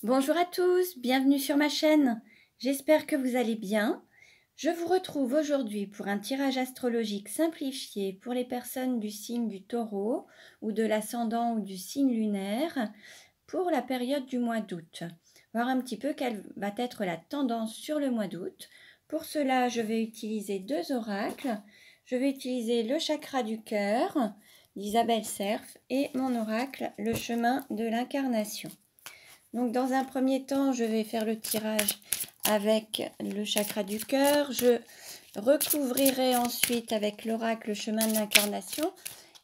Bonjour à tous, bienvenue sur ma chaîne. J'espère que vous allez bien. Je vous retrouve aujourd'hui pour un tirage astrologique simplifié pour les personnes du signe du Taureau ou de l'ascendant ou du signe lunaire pour la période du mois d'août. Voir un petit peu quelle va être la tendance sur le mois d'août. Pour cela, je vais utiliser deux oracles. Je vais utiliser le chakra du cœur d'Isabelle Serf et mon oracle, le chemin de l'incarnation. Donc dans un premier temps, je vais faire le tirage avec le chakra du cœur. Je recouvrirai ensuite avec l'oracle le chemin de l'incarnation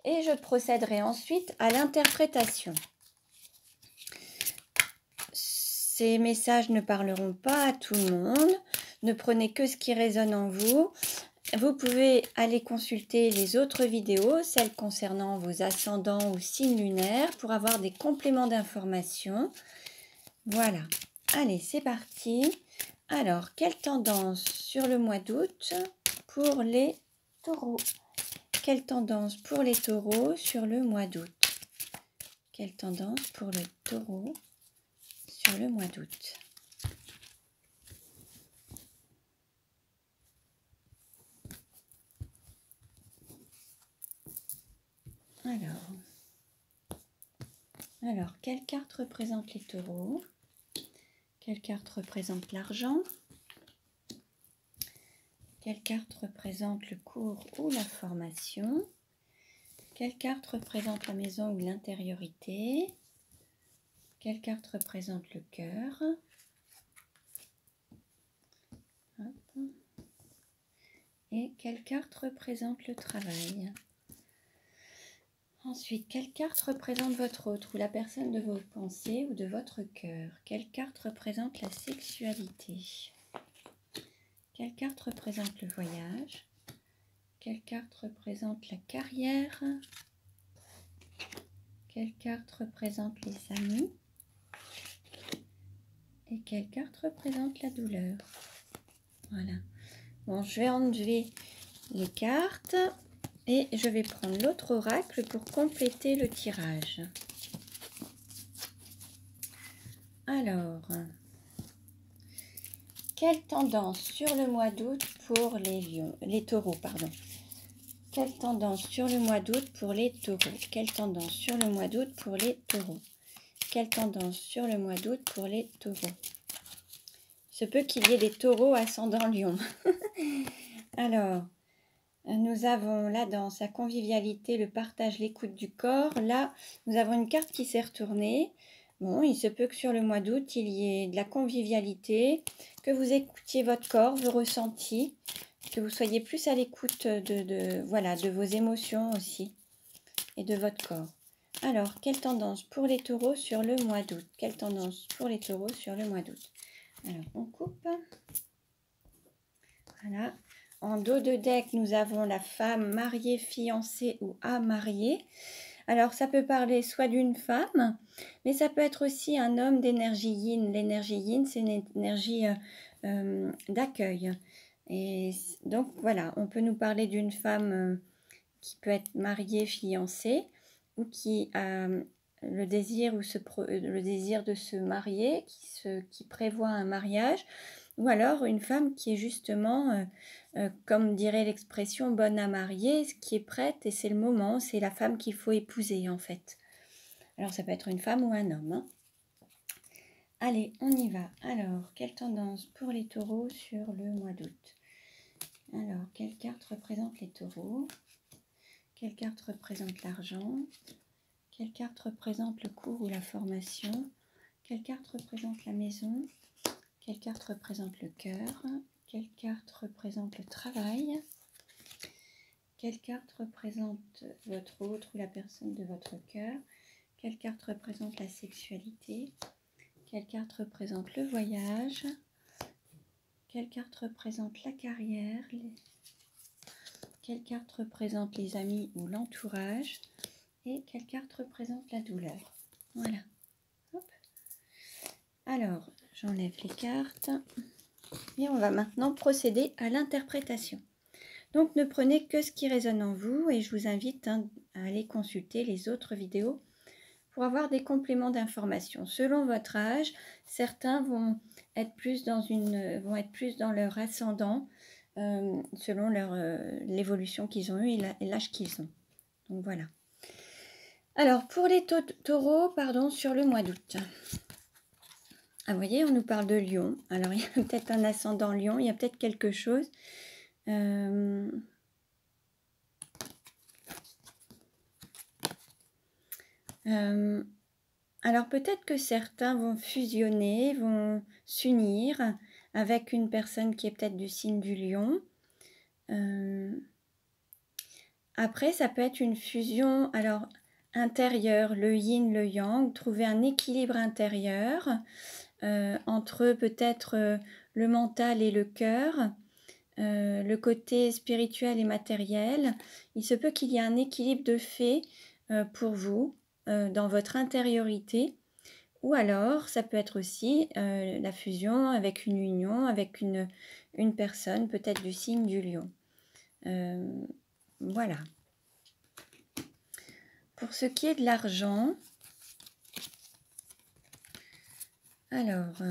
et je procéderai ensuite à l'interprétation. Ces messages ne parleront pas à tout le monde. Ne prenez que ce qui résonne en vous. Vous pouvez aller consulter les autres vidéos, celles concernant vos ascendants ou signes lunaires, pour avoir des compléments d'informations. Voilà, allez, c'est parti. Alors, quelle tendance sur le mois d'août pour les taureaux? Quelle tendance pour les taureaux sur le mois d'août? Quelle tendance pour le taureau sur le mois d'août? Alors, quelle carte représente les taureaux? Quelle carte représente l'argent? Quelle carte représente le cours ou la formation? Quelle carte représente la maison ou l'intériorité? Quelle carte représente le cœur? Et quelle carte représente le travail? Ensuite, quelle carte représente votre autre ou la personne de vos pensées ou de votre cœur? Quelle carte représente la sexualité? Quelle carte représente le voyage? Quelle carte représente la carrière? Quelle carte représente les amis? Et quelle carte représente la douleur? Voilà. Bon, je vais enlever les cartes. Et je vais prendre l'autre oracle pour compléter le tirage. Alors, quelle tendance sur le mois d'août pour les taureaux, pardon. Quelle tendance sur le mois d'août pour les taureaux? Quelle tendance sur le mois d'août pour les taureaux? Quelle tendance sur le mois d'août pour les taureaux? Il se peut qu'il y ait des taureaux ascendant Lion. Alors, nous avons la danse, la convivialité, le partage, l'écoute du corps. Là, nous avons une carte qui s'est retournée. Bon, il se peut que sur le mois d'août, il y ait de la convivialité, que vous écoutiez votre corps, vos ressentis, que vous soyez plus à l'écoute de vos émotions aussi et de votre corps. Alors, quelle tendance pour les taureaux sur le mois d'août? Quelle tendance pour les taureaux sur le mois d'août? Alors, on coupe. Voilà. En dos de deck, nous avons la femme mariée, fiancée ou à marier. Alors, ça peut parler soit d'une femme, mais ça peut être aussi un homme d'énergie yin. L'énergie yin, c'est une énergie d'accueil. Et donc, voilà, on peut nous parler d'une femme qui peut être mariée, fiancée, ou qui a le désir de se marier, qui prévoit un mariage, ou alors une femme qui est justement, comme dirait l'expression, bonne à marier, qui est prête et c'est le moment, c'est la femme qu'il faut épouser en fait. Alors ça peut être une femme ou un homme. Hein. Allez, on y va. Alors, quelle tendance pour les taureaux sur le mois d'août? Alors, quelle carte représente les taureaux? Quelle carte représente l'argent? Quelle carte représente le cours ou la formation? Quelle carte représente la maison? Quelle carte représente le cœur? Quelle carte représente le travail? Quelle carte représente votre autre ou la personne de votre cœur? Quelle carte représente la sexualité? Quelle carte représente le voyage? Quelle carte représente la carrière? Quelle carte représente les amis ou l'entourage? Et quelle carte représente la douleur? Voilà. Hop. Alors, j'enlève les cartes. Et on va maintenant procéder à l'interprétation. Donc, ne prenez que ce qui résonne en vous et je vous invite à aller consulter les autres vidéos pour avoir des compléments d'informations. Selon votre âge, certains vont être plus dans leur ascendant, selon l'évolution qu'ils ont eue et l'âge qu'ils ont. Donc voilà. Alors, pour les taureaux, sur le mois d'août. Ah, vous voyez, on nous parle de Lion. Alors, il y a peut-être un ascendant Lion, il y a peut-être quelque chose. Alors, peut-être que certains vont fusionner, vont s'unir avec une personne qui est peut-être du signe du Lion. Après, ça peut être une fusion intérieure, le yin, le yang, trouver un équilibre intérieur entre peut-être le mental et le cœur, le côté spirituel et matériel. Il se peut qu'il y ait un équilibre de fait pour vous dans votre intériorité, ou alors ça peut être aussi la fusion avec une union, avec une personne peut-être du signe du Lion. Voilà. Pour ce qui est de l'argent, alors,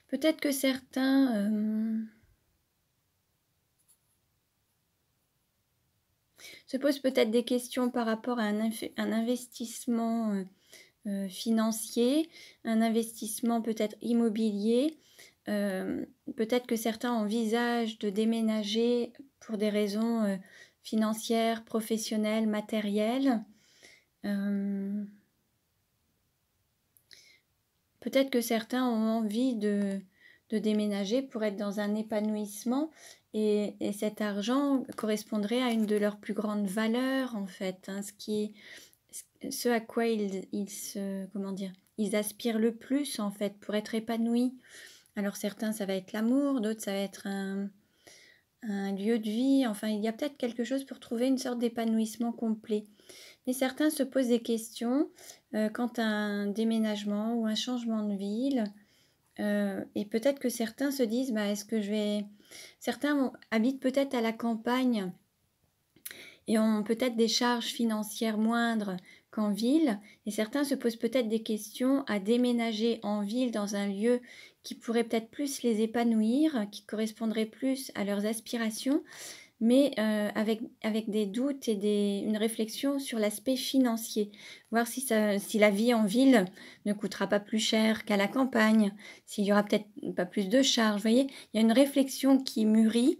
peut-être que certains se posent peut-être des questions par rapport à un investissement financier, un investissement peut-être immobilier. Peut-être que certains envisagent de déménager pour des raisons financières, professionnelles, matérielles. Peut-être que certains ont envie de déménager pour être dans un épanouissement et cet argent correspondrait à une de leurs plus grandes valeurs en fait, hein, ce à quoi ils aspirent le plus en fait pour être épanouis. Alors certains ça va être l'amour, d'autres ça va être un lieu de vie, enfin il y a peut-être quelque chose pour trouver une sorte d'épanouissement complet. Mais certains se posent des questions quant à un déménagement ou un changement de ville. Et peut-être que certains se disent, certains habitent peut-être à la campagne et ont peut-être des charges financières moindres qu'en ville. Et certains se posent peut-être des questions à déménager en ville dans un lieu qui pourrait peut-être plus les épanouir, qui correspondrait plus à leurs aspirations, mais avec des doutes et une réflexion sur l'aspect financier. Voir si la vie en ville ne coûtera pas plus cher qu'à la campagne, s'il y aura peut-être pas plus de charges. Vous voyez, il y a une réflexion qui mûrit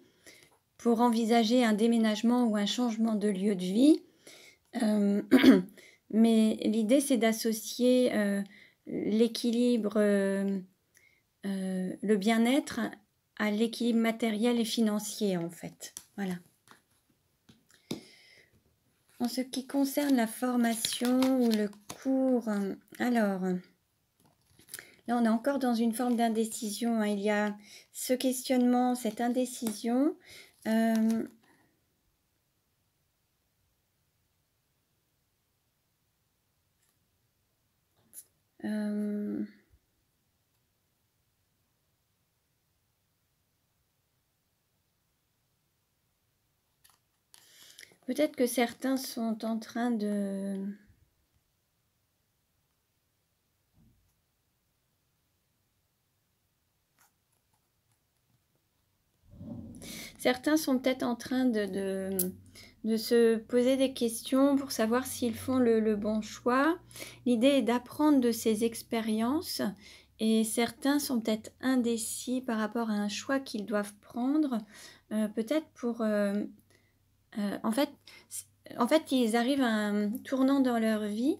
pour envisager un déménagement ou un changement de lieu de vie. Mais l'idée, c'est d'associer l'équilibre, le bien-être à l'équilibre matériel et financier, en fait. Voilà. En ce qui concerne la formation ou le cours, alors, là, on est encore dans une forme d'indécision. Hein. Il y a ce questionnement, cette indécision. Peut-être que certains sont en train de... Certains sont peut-être en train de se poser des questions pour savoir s'ils font le bon choix. L'idée est d'apprendre de ces expériences et certains sont peut-être indécis par rapport à un choix qu'ils doivent prendre, peut-être pour... en fait, ils arrivent à un tournant dans leur vie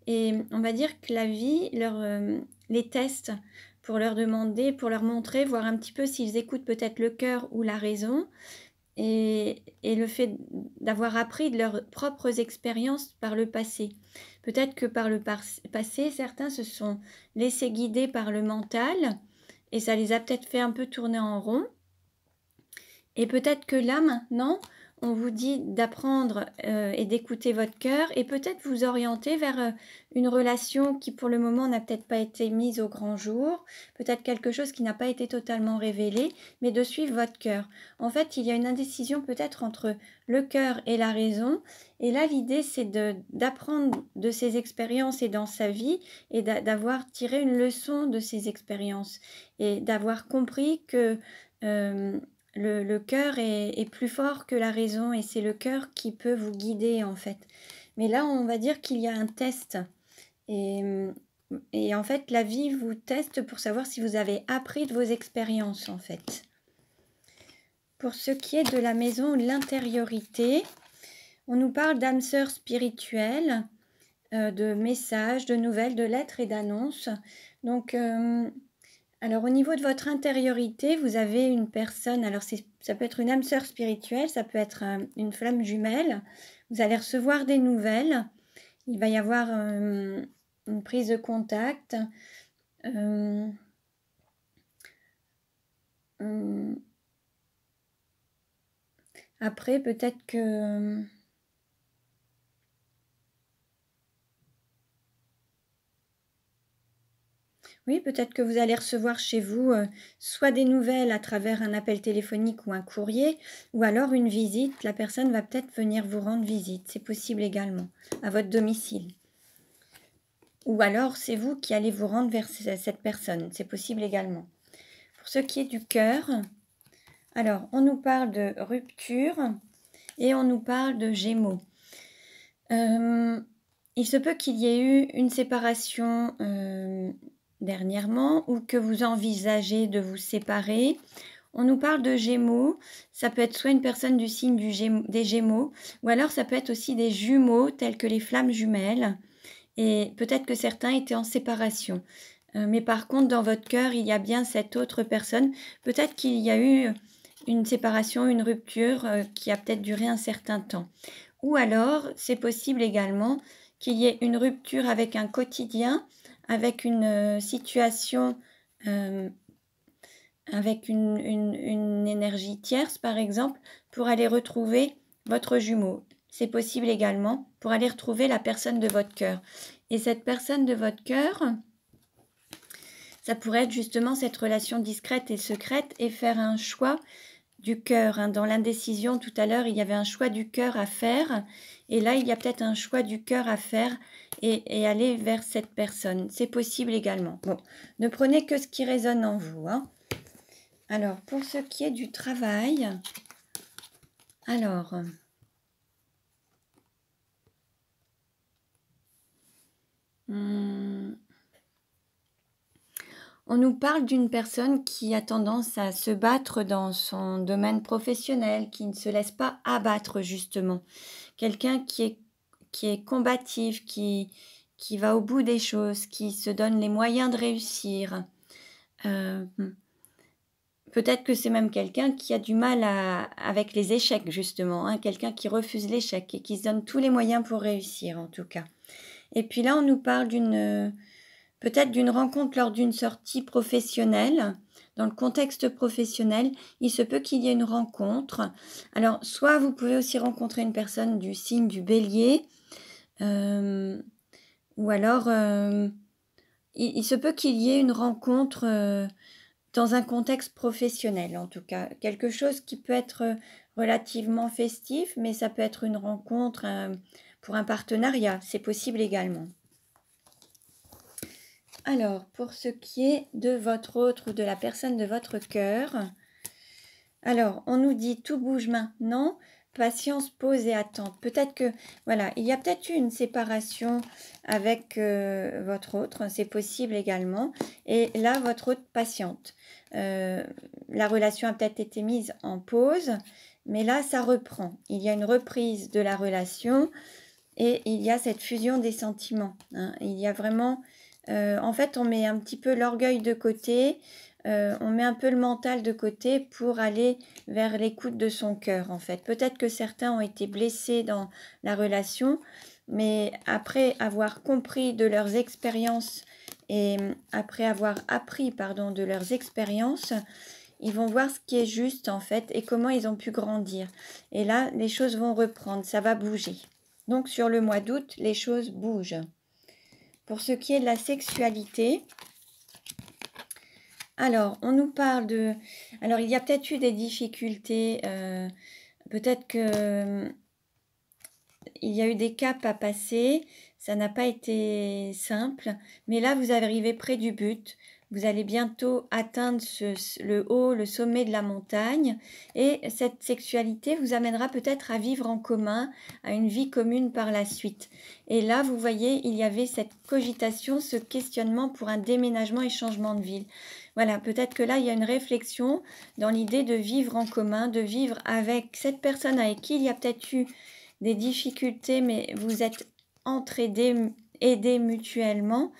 et on va dire que la vie les teste pour leur demander, pour leur montrer, voir un petit peu s'ils écoutent peut-être le cœur ou la raison. Et le fait d'avoir appris de leurs propres expériences par le passé. Peut-être que par le passé, certains se sont laissés guider par le mental et ça les a peut-être fait un peu tourner en rond. Et peut-être que là, maintenant, on vous dit d'apprendre et d'écouter votre cœur et peut-être vous orienter vers une relation qui pour le moment n'a peut-être pas été mise au grand jour, peut-être quelque chose qui n'a pas été totalement révélé, mais de suivre votre cœur. En fait, il y a une indécision peut-être entre le cœur et la raison, et là l'idée c'est d'apprendre de ses expériences et dans sa vie et d'avoir tiré une leçon de ces expériences et d'avoir compris que le cœur est plus fort que la raison et c'est le cœur qui peut vous guider en fait. Mais là, on va dire qu'il y a un test. Et, et en fait, la vie vous teste pour savoir si vous avez appris de vos expériences en fait. Pour ce qui est de la maison, l'intériorité, on nous parle d'âme sœur spirituelle, de messages, de nouvelles, de lettres et d'annonces. Donc, alors au niveau de votre intériorité, vous avez une personne, alors ça peut être une âme sœur spirituelle, ça peut être une flamme jumelle, vous allez recevoir des nouvelles, il va y avoir une prise de contact, après peut-être que... Oui, peut-être que vous allez recevoir chez vous soit des nouvelles à travers un appel téléphonique ou un courrier, ou alors une visite. La personne va peut-être venir vous rendre visite. C'est possible également, à votre domicile. Ou alors, c'est vous qui allez vous rendre vers cette personne. C'est possible également. Pour ce qui est du cœur, alors, on nous parle de rupture et on nous parle de Gémeaux. Il se peut qu'il y ait eu une séparation dernièrement ou que vous envisagez de vous séparer. On nous parle de Gémeaux, ça peut être soit une personne du signe des Gémeaux ou alors ça peut être aussi des jumeaux tels que les flammes jumelles et peut-être que certains étaient en séparation. Mais par contre, dans votre cœur, il y a bien cette autre personne. Peut-être qu'il y a eu une séparation, une rupture qui a peut-être duré un certain temps. Ou alors, c'est possible également qu'il y ait une rupture avec un quotidien, avec une situation, avec une énergie tierce, par exemple, pour aller retrouver votre jumeau. C'est possible également pour aller retrouver la personne de votre cœur. Et cette personne de votre cœur, ça pourrait être justement cette relation discrète et secrète et faire un choix du cœur. Dans l'indécision, tout à l'heure, il y avait un choix du cœur à faire. Et là, il y a peut-être un choix du cœur à faire et aller vers cette personne. C'est possible également. Bon, ne prenez que ce qui résonne en vous. Alors, pour ce qui est du travail, alors... on nous parle d'une personne qui a tendance à se battre dans son domaine professionnel, qui ne se laisse pas abattre justement. Quelqu'un qui est combatif, qui va au bout des choses, qui se donne les moyens de réussir. Peut-être que c'est même quelqu'un qui a du mal avec les échecs justement, quelqu'un qui refuse l'échec et qui se donne tous les moyens pour réussir en tout cas. Et puis là, on nous parle peut-être d'une rencontre lors d'une sortie professionnelle. Dans le contexte professionnel, il se peut qu'il y ait une rencontre. Alors, soit vous pouvez aussi rencontrer une personne du signe du Bélier, ou alors il se peut qu'il y ait une rencontre dans un contexte professionnel, en tout cas. Quelque chose qui peut être relativement festif, mais ça peut être une rencontre pour un partenariat. C'est possible également. Alors, pour ce qui est de votre autre ou de la personne de votre cœur, alors, on nous dit tout bouge maintenant, patience, pause et attente. Peut-être que, voilà, il y a peut-être eu une séparation avec votre autre, c'est possible également. Et là, votre autre patiente. La relation a peut-être été mise en pause, mais là, ça reprend. Il y a une reprise de la relation et il y a cette fusion des sentiments. Il y a vraiment... en fait, on met un petit peu l'orgueil de côté, on met un peu le mental de côté pour aller vers l'écoute de son cœur, en fait. Peut-être que certains ont été blessés dans la relation, mais après avoir compris de leurs expériences et après avoir appris, de leurs expériences, ils vont voir ce qui est juste en fait et comment ils ont pu grandir. Et là, les choses vont reprendre, ça va bouger. Donc sur le mois d'août, les choses bougent. Pour ce qui est de la sexualité, alors on nous parle de... Alors il y a peut-être eu des difficultés, peut-être que il y a eu des caps à passer, ça n'a pas été simple, mais là vous arrivez près du but. Vous allez bientôt atteindre le haut, le sommet de la montagne, et cette sexualité vous amènera peut-être à vivre en commun, à une vie commune par la suite. Et là, vous voyez, il y avait cette cogitation, ce questionnement pour un déménagement et changement de ville. Voilà, peut-être que là, il y a une réflexion dans l'idée de vivre en commun, de vivre avec cette personne avec qui il y a peut-être eu des difficultés, mais vous êtes entraidés, aidés mutuellement.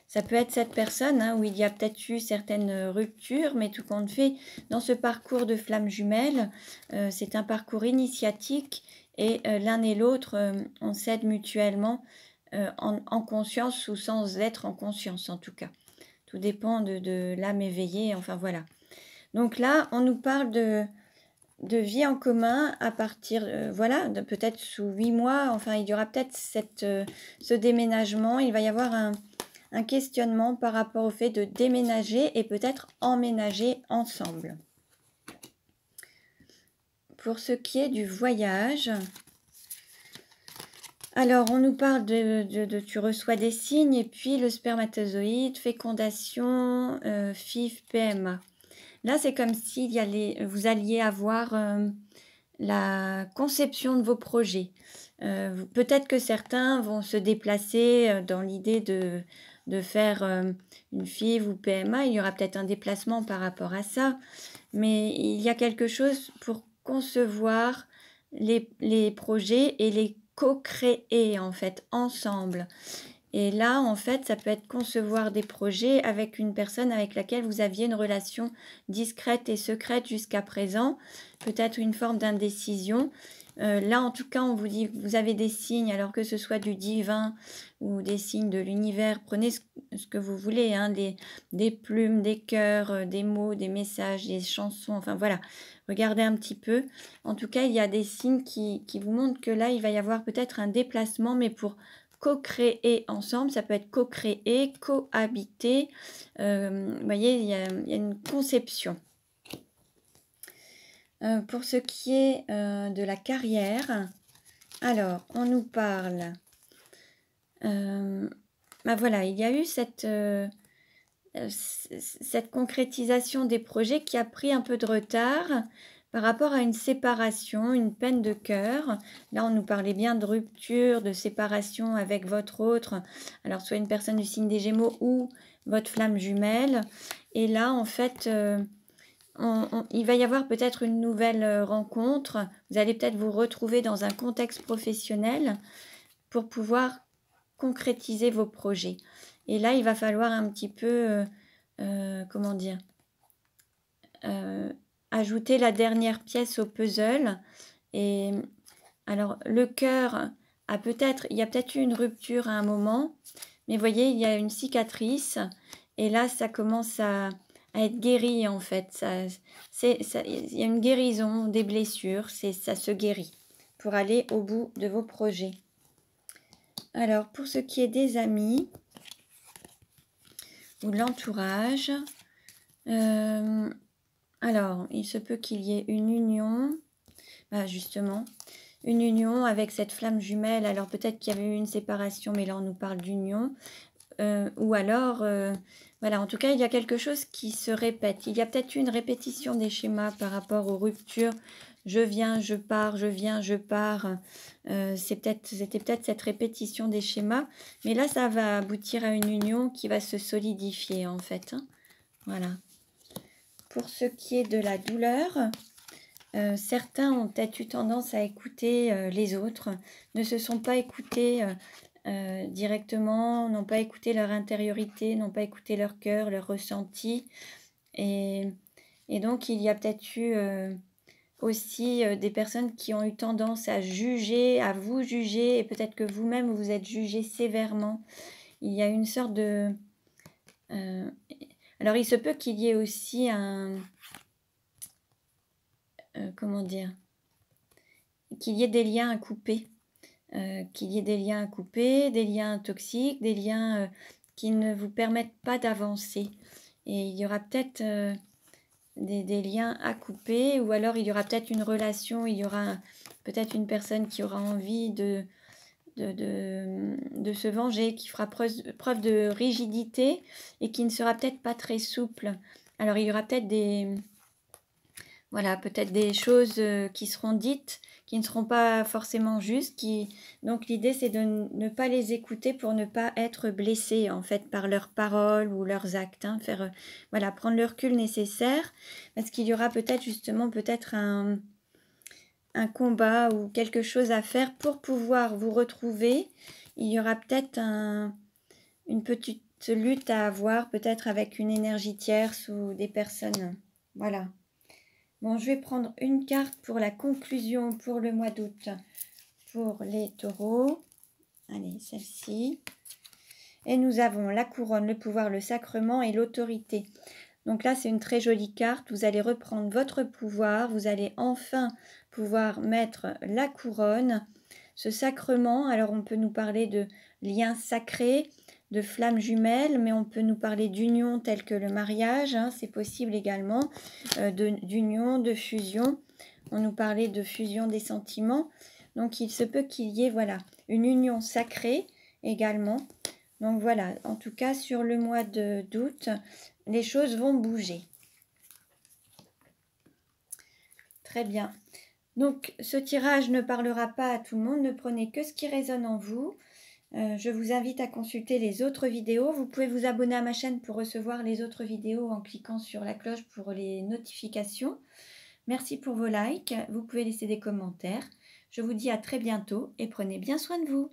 Ça peut être cette personne où il y a peut-être eu certaines ruptures, mais tout compte fait, dans ce parcours de flammes jumelles, c'est un parcours initiatique et l'un et l'autre, on s'aide mutuellement en conscience ou sans être en conscience en tout cas. Tout dépend de l'âme éveillée, enfin voilà. Donc là, on nous parle de vie en commun à partir, voilà, peut-être sous 8 mois, enfin il y aura peut-être ce déménagement, il va y avoir un questionnement par rapport au fait de déménager et peut-être emménager ensemble. Pour ce qui est du voyage, alors on nous parle de tu reçois des signes et puis le spermatozoïde, fécondation, FIV, PMA. Là c'est comme si vous alliez avoir la conception de vos projets. Peut-être que certains vont se déplacer dans l'idée de faire une FIV ou PMA. Il y aura peut-être un déplacement par rapport à ça. Mais il y a quelque chose pour concevoir les projets et les co-créer en fait ensemble. Et là, en fait, ça peut être concevoir des projets avec une personne avec laquelle vous aviez une relation discrète et secrète jusqu'à présent, peut-être une forme d'indécision. Là, en tout cas, on vous dit que vous avez des signes, alors que ce soit du divin ou des signes de l'univers. Prenez ce que vous voulez, des plumes, des cœurs, des mots, des messages, des chansons, enfin voilà. Regardez un petit peu. En tout cas, il y a des signes qui vous montrent que là, il va y avoir peut-être un déplacement, mais pour co-créer ensemble, ça peut être co-créer, cohabiter. Vous voyez, il y a une conception. Pour ce qui est de la carrière, alors, on nous parle... voilà, il y a eu cette concrétisation des projets qui a pris un peu de retard par rapport à une séparation, une peine de cœur. Là, on nous parlait bien de rupture, de séparation avec votre autre, alors soit une personne du signe des Gémeaux ou votre flamme jumelle. Et là, en fait, il va y avoir peut-être une nouvelle rencontre. Vous allez peut-être vous retrouver dans un contexte professionnel pour pouvoir concrétiser vos projets. Et là, il va falloir un petit peu, comment dire, ajouter la dernière pièce au puzzle. Et alors, le cœur il y a peut-être eu une rupture à un moment, mais vous voyez, il y a une cicatrice. Et là, ça commence à être guéri, en fait. Il y a une guérison des blessures, ça se guérit pour aller au bout de vos projets. Alors, pour ce qui est des amis ou de l'entourage, alors, il se peut qu'il y ait une union, justement, une union avec cette flamme jumelle. Alors, peut-être qu'il y avait eu une séparation, mais là, on nous parle d'union. Ou alors, voilà, en tout cas, il y a quelque chose qui se répète. Il y a peut-être une répétition des schémas par rapport aux ruptures. Je viens, je pars, je viens, je pars. C'était peut-être cette répétition des schémas. Mais là, ça va aboutir à une union qui va se solidifier, en fait. Voilà. Pour ce qui est de la douleur, certains ont peut-être eu tendance à écouter les autres, ne se sont pas écoutés directement, n'ont pas écouté leur intériorité, n'ont pas écouté leur cœur, leur ressenti. Et donc, il y a peut-être eu aussi des personnes qui ont eu tendance à juger, à vous juger, et peut-être que vous-même, vous êtes jugé sévèrement. Il y a une sorte de... Alors, il se peut qu'il y ait aussi un... comment dire? Qu'il y ait des liens à couper. Qu'il y ait des liens à couper, des liens toxiques, des liens qui ne vous permettent pas d'avancer. Et il y aura peut-être des liens à couper, ou alors il y aura peut-être une relation, il y aura peut-être une personne qui aura envie de se venger, qui fera preuve de rigidité et qui ne sera peut-être pas très souple. Alors il y aura peut-être peut-être des choses qui seront dites, qui ne seront pas forcément justes. Donc l'idée, c'est de ne pas les écouter pour ne pas être blessé en fait par leurs paroles ou leurs actes. Hein. Prendre le recul nécessaire, parce qu'il y aura peut-être justement un combat ou quelque chose à faire pour pouvoir vous retrouver. Il y aura peut-être une petite lutte à avoir, peut-être avec une énergie tierce ou des personnes. Voilà. Bon, je vais prendre une carte pour la conclusion pour le mois d'août pour les taureaux. Allez, celle-ci. Et nous avons la couronne, le pouvoir, le sacrement et l'autorité. Donc là, c'est une très jolie carte. Vous allez reprendre votre pouvoir. Vous allez enfin pouvoir mettre la couronne. Ce sacrement, alors on peut nous parler de liens sacrés, de flammes jumelles, mais on peut nous parler d'union telle que le mariage, hein, c'est possible également, d'union, de fusion. On nous parlait de fusion des sentiments. Donc il se peut qu'il y ait une union sacrée également. Donc voilà, en tout cas sur le mois d'août, les choses vont bouger. Très bien. Donc ce tirage ne parlera pas à tout le monde, ne prenez que ce qui résonne en vous. Je vous invite à consulter les autres vidéos. Vous pouvez vous abonner à ma chaîne pour recevoir les autres vidéos en cliquant sur la cloche pour les notifications. Merci pour vos likes. Vous pouvez laisser des commentaires. Je vous dis à très bientôt et prenez bien soin de vous.